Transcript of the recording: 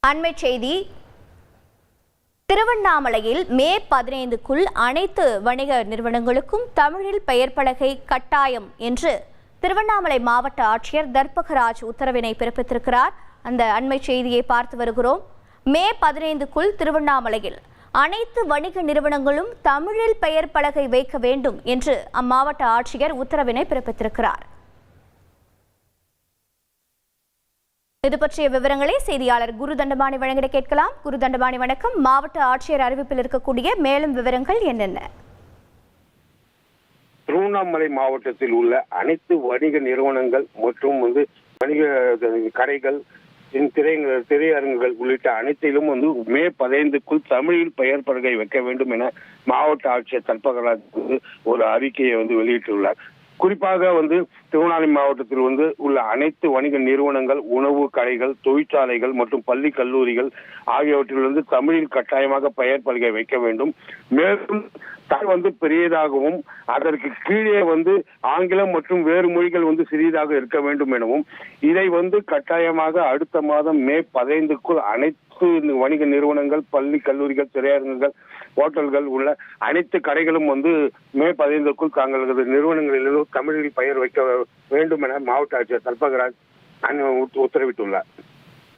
அண்மை செய்தி. திருவண்ணாமலையில் மே 15க்குள் அனைத்து வணிக நிறுவனங்களுக்கும் தமிழில் பெயர் பலகை கட்டாயம் என்று திருவண்ணாமலை மாவட்ட ஆட்சியர் தர்பகராஜ் உத்தரவினை பிறப்பித்திருக்கிறார். அந்த அண்மை செய்தியை பார்த்து வருகிறோம். மே 15க்குள் திருவண்ணாமலையில் அனைத்து வணிக நிறுவனங்களும் தமிழில் பெயர் பலகை வைக்க வேண்டும் என்று அம்மாவட்ட ஆட்சியர் உத்தரவினை பிறப்பித்திருக்கிறார். இது பற்றிய விவரங்களை செய்தியாளர் குரு தண்டபாணி வழங்கிட கேட்கலாம். குரு தண்டபாணி வணக்கம். மாவட்ட ஆட்சியர் அறிவிப்பில் இருக்கக்கூடிய மேலும் விவரங்கள் என்னென்ன? திருவண்ணாமலை மாவட்டத்தில் உள்ள அனைத்து வணிக நிறுவனங்கள் மற்றும் வணிக கடைகள், திரையரங்குகள் உள்ளிட்ட அனைத்திலும் மே 15க்குள் தமிழில் பெயர் பலகை வைக்க வேண்டும் என மாவட்ட ஆட்சியர் தர்பகராஜ் ஒரு அறிக்கையை வெளியிட்டுள்ளார். குறிப்பாக திருவண்ணாமலை மாவட்டத்தில் உள்ள அனைத்து வணிக நிறுவனங்கள், உணவு கடைகள், தொழிற்சாலைகள் மற்றும் பள்ளி கல்லூரிகள் ஆகியவற்றில் தமிழில் கட்டாயமாக பெயர் பலகை வைக்க வேண்டும். மேலும் பெரியதாகவும் அதற்கு கீழே ஆங்கிலம் மற்றும் வேறு மொழிகள் சிறியதாக இருக்க வேண்டும் எனவும், இதை கட்டாயமாக அடுத்த மாதம் மே 15க்குள் அனைத்து வணிக நிறுவனங்கள், பள்ளி கல்லூரிகள், திரையரங்குகள், ஹோட்டல்கள் உள்ள அனைத்து கடைகளும் மே 15க்குள் தங்களது நிறுவனங்களிலும் தமிழில் பெயர் வைக்க வேண்டும் என மாவட்ட ஆட்சியர் தர்பகராஜ் உத்தரவிட்டுள்ளார்.